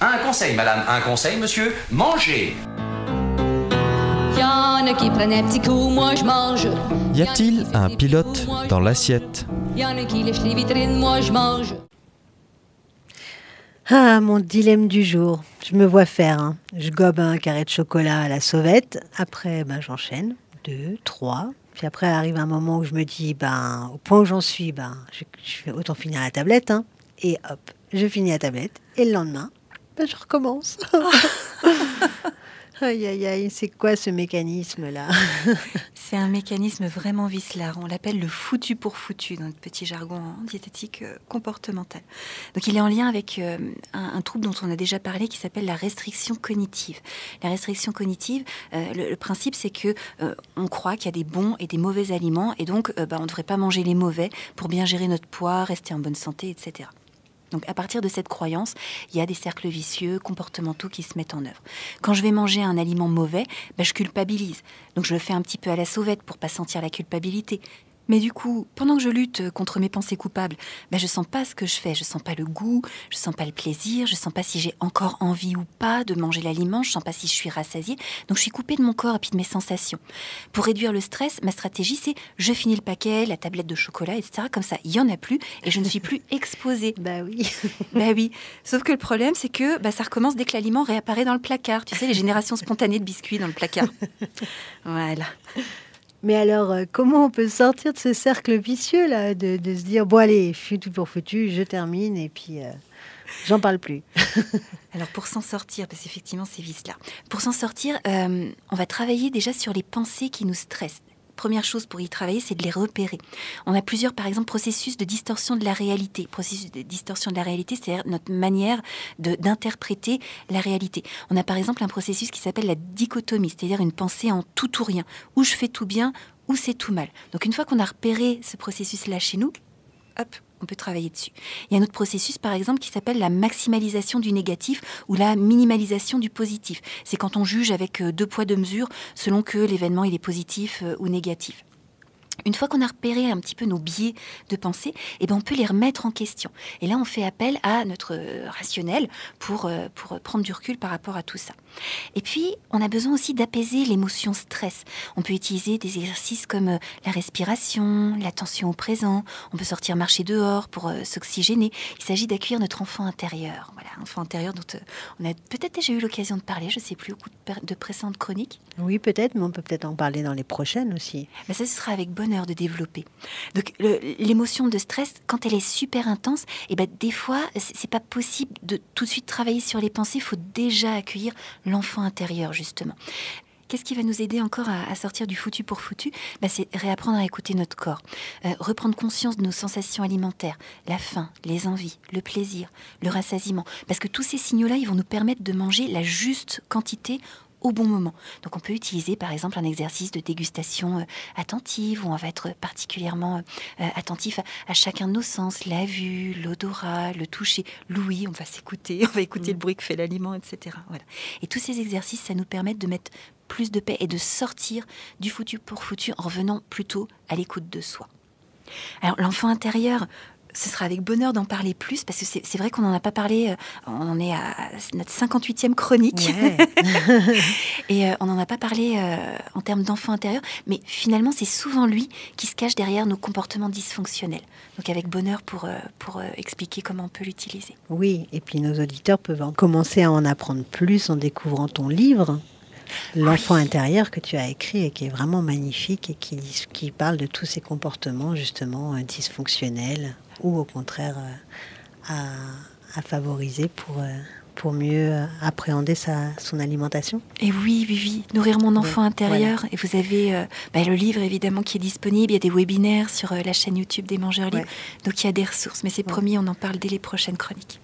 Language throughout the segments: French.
Un conseil, madame, un conseil, monsieur, mangez. Y'en a qui prennent un petit coup, moi je mange. Y a-t-il un pilote dans l'assiette ? Y'en a qui lèchent les vitrines, moi je mange. Ah, mon dilemme du jour. Je me vois faire, hein. Je gobe un carré de chocolat à la sauvette. Après, j'enchaîne. 2, 3. Puis après, arrive un moment où je me dis, au point où j'en suis, je vais autant finir la tablette. Hein. Et hop, je finis la tablette. Et le lendemain, je recommence. Aïe, aïe, aïe, c'est quoi ce mécanisme-là ? C'est un mécanisme vraiment vicelard. On l'appelle le foutu pour foutu dans notre petit jargon diététique comportemental. Donc il est en lien avec un trouble dont on a déjà parlé qui s'appelle la restriction cognitive. La restriction cognitive, le principe c'est que on croit qu'il y a des bons et des mauvais aliments et donc on ne devrait pas manger les mauvais pour bien gérer notre poids, rester en bonne santé, etc. Donc à partir de cette croyance, il y a des cercles vicieux, comportementaux qui se mettent en œuvre. Quand je vais manger un aliment mauvais, je culpabilise. Donc je le fais un petit peu à la sauvette pour pas sentir la culpabilité. Mais du coup, pendant que je lutte contre mes pensées coupables, je sens pas ce que je fais, je sens pas le goût, je sens pas le plaisir, je sens pas si j'ai encore envie ou pas de manger l'aliment, je sens pas si je suis rassasiée. Donc je suis coupée de mon corps et puis de mes sensations. Pour réduire le stress, ma stratégie c'est je finis le paquet, la tablette de chocolat, etc. Comme ça, il y en a plus et je ne suis plus exposée. Oui. Oui. Sauf que le problème c'est que ça recommence dès que l'aliment réapparaît dans le placard. Tu sais, les générations spontanées de biscuits dans le placard. Voilà. Mais alors, comment on peut sortir de ce cercle vicieux-là, de se dire, bon allez, foutu pour foutu, je termine et puis j'en parle plus. Alors pour s'en sortir, parce qu'effectivement c'est vice-là, pour s'en sortir, on va travailler déjà sur les pensées qui nous stressent. Première chose pour y travailler, c'est de les repérer. On a plusieurs, par exemple, processus de distorsion de la réalité. Processus de distorsion de la réalité, c'est-à-dire notre manière d'interpréter la réalité. On a par exemple un processus qui s'appelle la dichotomie, c'est-à-dire une pensée en tout ou rien, où je fais tout bien, ou c'est tout mal. Donc une fois qu'on a repéré ce processus-là chez nous, hop, on peut travailler dessus. Il y a un autre processus, par exemple, qui s'appelle la maximalisation du négatif ou la minimalisation du positif. C'est quand on juge avec 2 poids 2 mesures selon que l'événement il est positif ou négatif. Une fois qu'on a repéré un petit peu nos biais de pensée, on peut les remettre en question. Et là, on fait appel à notre rationnel pour prendre du recul par rapport à tout ça. Et puis, on a besoin aussi d'apaiser l'émotion stress. On peut utiliser des exercices comme la respiration, l'attention au présent. On peut sortir marcher dehors pour s'oxygéner. Il s'agit d'accueillir notre enfant intérieur. Voilà, enfant intérieur dont on a peut-être déjà eu l'occasion de parler, je ne sais plus, au cours de précédentes chroniques. Oui, peut-être, mais on peut peut-être en parler dans les prochaines aussi. Ça, ce sera avec bonheur de développer. Donc l'émotion de stress, quand elle est super intense, des fois c'est pas possible de tout de suite travailler sur les pensées. Il faut déjà accueillir l'enfant intérieur justement. Qu'est-ce qui va nous aider encore à sortir du foutu pour foutu ? C'est réapprendre à écouter notre corps, reprendre conscience de nos sensations alimentaires, la faim, les envies, le plaisir, le rassasiement. Parce que tous ces signaux-là, ils vont nous permettre de manger la juste quantité au bon moment. Donc on peut utiliser par exemple un exercice de dégustation attentive où on va être particulièrement attentif à chacun de nos sens, la vue, l'odorat, le toucher, l'ouïe, on va s'écouter, on va écouter le bruit que fait l'aliment, etc. Voilà. Et tous ces exercices, ça nous permet de mettre plus de paix et de sortir du foutu pour foutu en revenant plutôt à l'écoute de soi. Alors l'enfant intérieur, ce sera avec bonheur d'en parler plus, parce que c'est vrai qu'on n'en a pas parlé, on en est à notre 58e chronique, ouais. Et on n'en a pas parlé en termes d'enfant intérieur, mais finalement c'est souvent lui qui se cache derrière nos comportements dysfonctionnels. Donc avec bonheur pour expliquer comment on peut l'utiliser. Oui, et puis nos auditeurs peuvent commencer à en apprendre plus en découvrant ton livre. L'enfant intérieur que tu as écrit et qui est vraiment magnifique et qui parle de tous ces comportements justement dysfonctionnels ou au contraire à favoriser pour mieux appréhender son alimentation. Et oui, nourrir mon enfant intérieur. Voilà. Et vous avez le livre évidemment qui est disponible, il y a des webinaires sur la chaîne YouTube des Mangeurs Libres, donc il y a des ressources, mais c'est promis, on en parle dès les prochaines chroniques.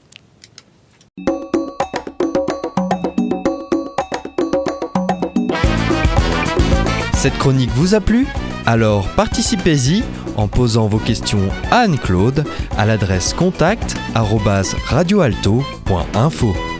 Cette chronique vous a plu ? Alors participez-y en posant vos questions à Anne-Claude à l'adresse contact@radioalto.info.